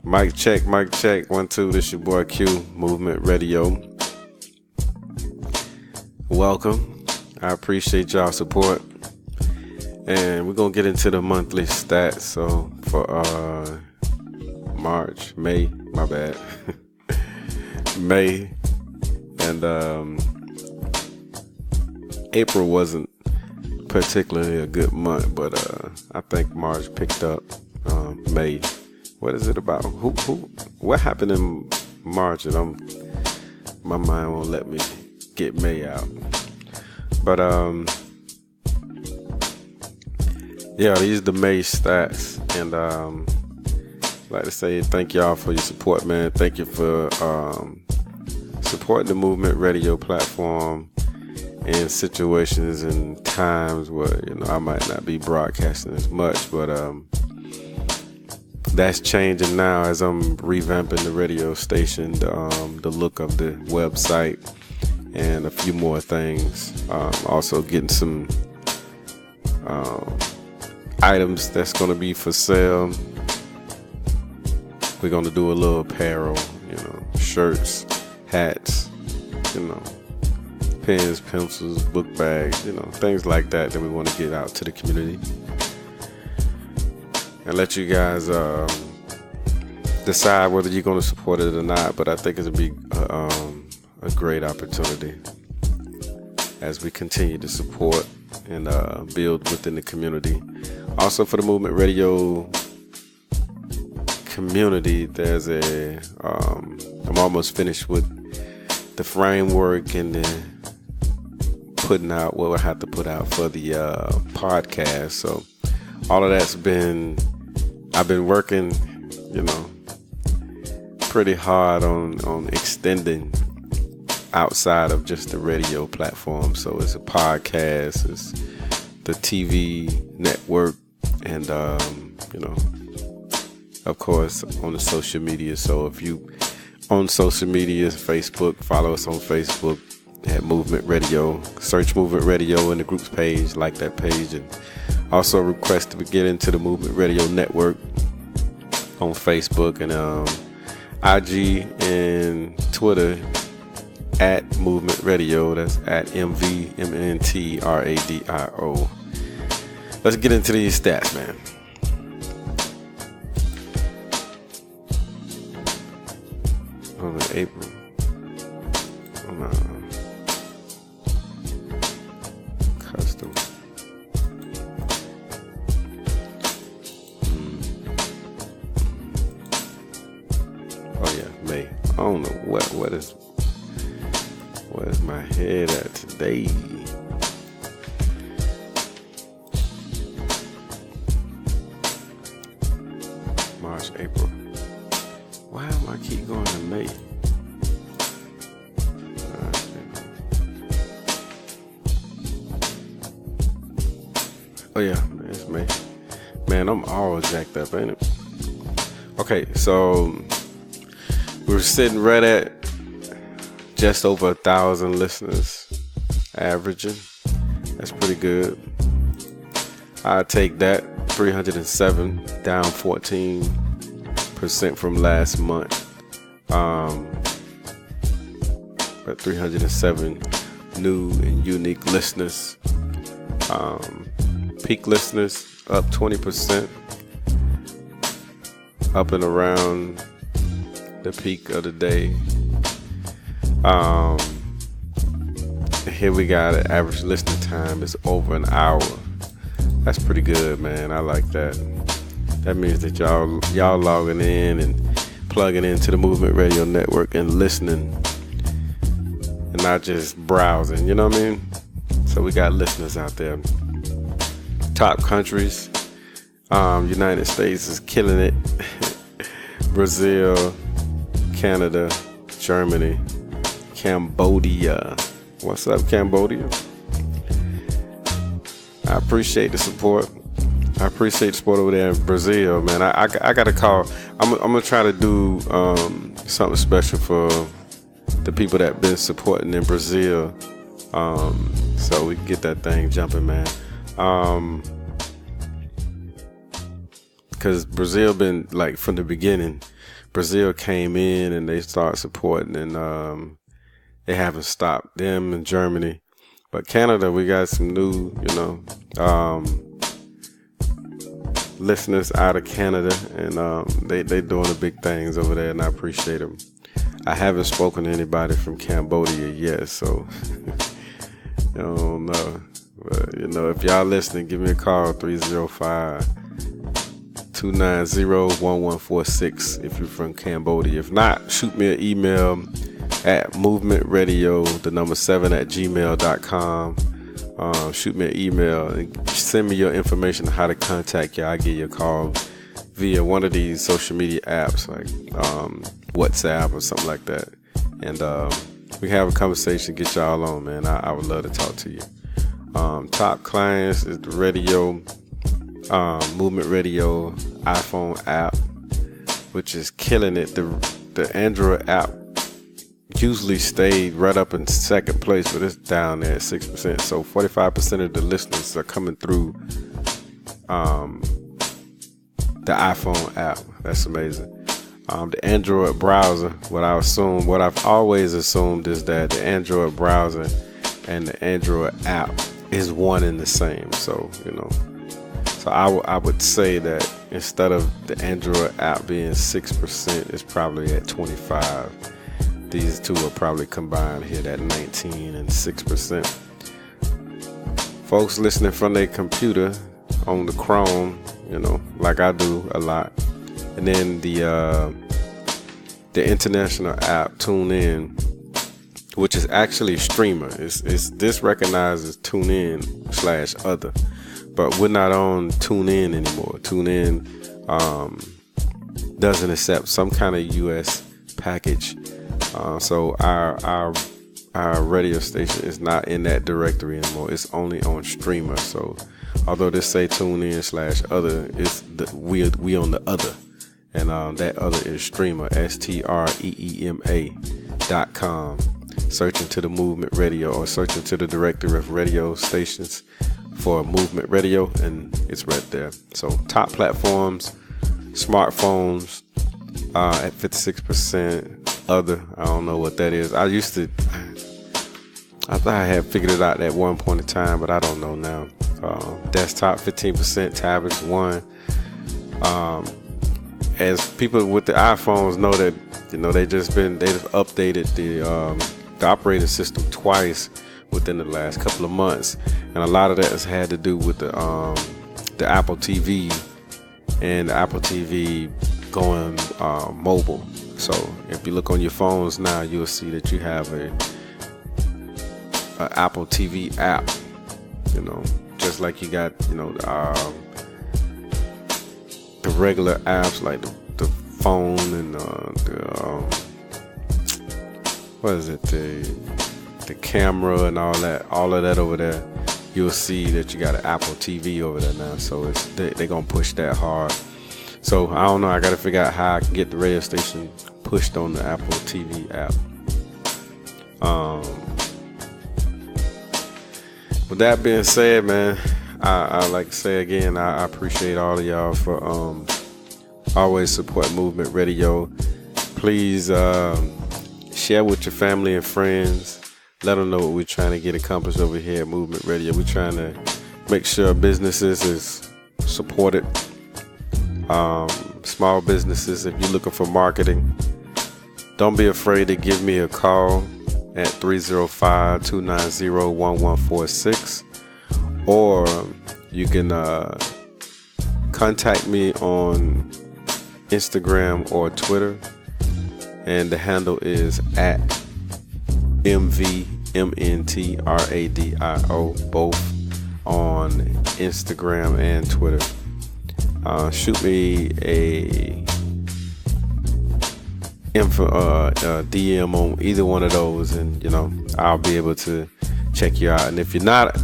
Mic check, 1, 2. This your boy Q, Movement Radio. Welcome. I appreciate y'all support. And we're going to get into the monthly stats. So for May. And April wasn't particularly a good month, but I think March picked up. May. What is it about? What happened in March? And my mind won't let me get May out. But these are the May stats, and I'd like to say thank y'all for your support, man. Thank you for supporting the Movement Radio platform in situations and times where I might not be broadcasting as much, but that's changing now as I'm revamping the radio station, the look of the website, and a few more things. Also getting some items that's going to be for sale. We're going to do a little apparel, shirts, hats, pens, pencils, book bags, things like that we want to get out to the community. And let you guys decide whether you're going to support it or not. But I think it'll be a great opportunity as we continue to support and build within the community. Also, for the Movement Radio community, there's I'm almost finished with the framework and the putting out what we'll have to put out for the podcast. So all of that's I've been working, pretty hard on extending outside of just the radio platform. So it's a podcast, it's the TV network, and of course on the social media. So if you on social media, Facebook, follow us on Facebook at Movement Radio. Search Movement Radio in the groups page, like that page, and also request to get into the Movement Radio Network on Facebook and IG and Twitter at Movement Radio. That's at mvmntradio. Let's get into these stats, man. On April. Custom. Oh yeah, May. I don't know what is my head at today. March, April. Why am I keep going to May? Oh yeah, it's May. Man, I'm all jacked up, ain't it? Okay, so we're sitting right at just over 1,000 listeners averaging. That's pretty good. I take that. 307, down 14% from last month. But 307 new and unique listeners. Peak listeners up 20%, up and around the peak of the day. Here we got an average listening time is over an hour. That's pretty good, man. I like that. That means that y'all logging in and plugging into the Movement Radio Network and listening and not just browsing, you know what I mean? So we got listeners out there. Top countries, United States is killing it. Brazil, Canada, Germany, Cambodia. What's up, Cambodia? I appreciate the support. I appreciate the support over there in Brazil, man. I got to call. I'm gonna try to do something special for the people that been supporting in Brazil, so we can get that thing jumping, man. because Brazil been like from the beginning. Brazil came in and they started supporting, and they haven't stopped. Them in Germany, but Canada, we got some new, listeners out of Canada, and they doing the big things over there, and I appreciate them. I haven't spoken to anybody from Cambodia yet, so I don't know. But if y'all listening, give me a call, 305-290-1146 if you're from Cambodia. If not, shoot me an email at mvmntradio7@gmail.com. Shoot me an email and send me your information on how to contact you. I'll give you a call via one of these social media apps like WhatsApp or something like that. And we have a conversation, get y'all on, man. I would love to talk to you. Top clients is the radio, Movement Radio iPhone app, which is killing it. The Android app usually stayed right up in second place, but it's down there at 6%. So 45% of the listeners are coming through the iPhone app. That's amazing. The Android browser, what I've always assumed is that the Android browser and the Android app is one and the same. So, so I would say that instead of the Android app being 6%, it's probably at 25%. These two are probably combined here at 19 and 6%. Folks listening from their computer on the Chrome, like I do a lot. And then the international app TuneIn, which is actually a streamer. This recognizes TuneIn/other, but we're not on TuneIn anymore. TuneIn doesn't accept some kind of US package. So our radio station is not in that directory anymore. It's only on streamer. So although this say TuneIn/other, we on the other, and that other is streamer, streema.com. Search into the Movement Radio or search into the directory of radio stations for Movement Radio, and it's right there. So top platforms, smartphones at 56%. Other, I don't know what that is. I thought I had figured it out at one point in time, but I don't know now. Desktop 15%, tablets 1%. As people with the iPhones know that they've updated the operating system twice within the last couple of months, and a lot of that has had to do with the Apple TV and the Apple TV going mobile. So if you look on your phones now, you'll see that you have a Apple TV app, just like you got, the regular apps like the phone and the camera and all of that over there. You'll see that you got an Apple TV over there now. So they're gonna push that hard. So I don't know. I got to figure out how I can get the radio station pushed on the Apple TV app. With that being said, man, I like to say again, I appreciate all of y'all for always support Movement Radio. Please share with your family and friends. Let them know what we're trying to get accomplished over here at Movement Radio. We're trying to make sure businesses is supported. Small businesses, if you're looking for marketing, don't be afraid to give me a call at 305-290-1146, or you can contact me on Instagram or Twitter, and the handle is at mvmntradio, both on Instagram and Twitter. Shoot me a DM on either one of those, and I'll be able to check you out. And if you're not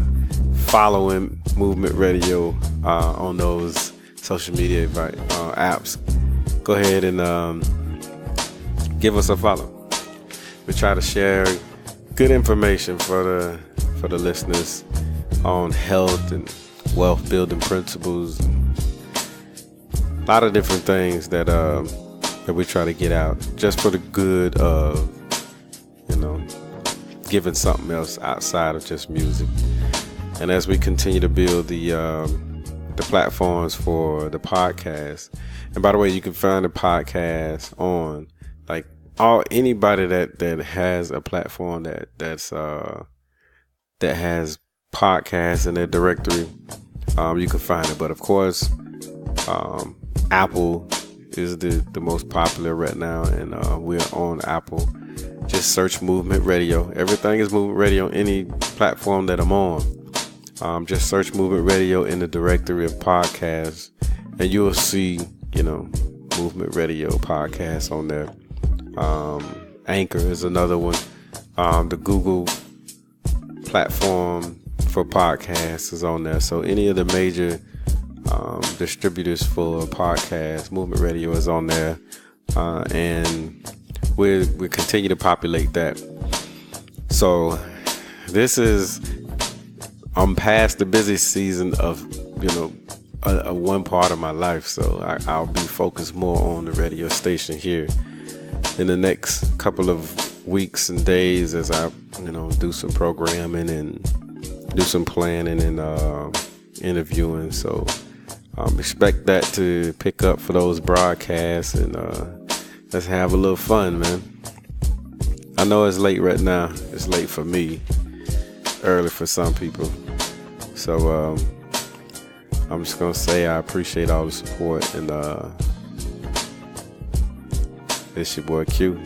following Movement Radio on those social media apps, go ahead and give us a follow. We try to share good information for the listeners on health and wealth building principles, lot of different things that we try to get out just for the good of, giving something else outside of just music. And as we continue to build the platforms for the podcast, and by the way, you can find the podcast on like anybody that has a platform that has podcasts in their directory, you can find it. But of course, Apple is the most popular right now, and we're on Apple. Just search Movement Radio. Everything is Movement Radio, any platform that I'm on. Just search Movement Radio in the directory of podcasts, and you'll see, Movement Radio podcasts on there. Anchor is another one. The Google platform for podcasts is on there. So any of the major distributors for podcasts, Movement Radio is on there, and we continue to populate that. So I'm past the busy season of a one part of my life, so I'll be focused more on the radio station here in the next couple of weeks and days as I do some programming and do some planning and interviewing. So expect that to pick up for those broadcasts, and let's have a little fun, man. I know it's late right now. It's late for me, early for some people. So I'm just gonna say I appreciate all the support, and it's your boy Q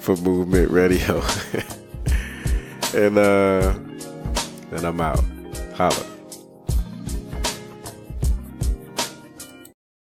for Movement Radio. And I'm out. Holla.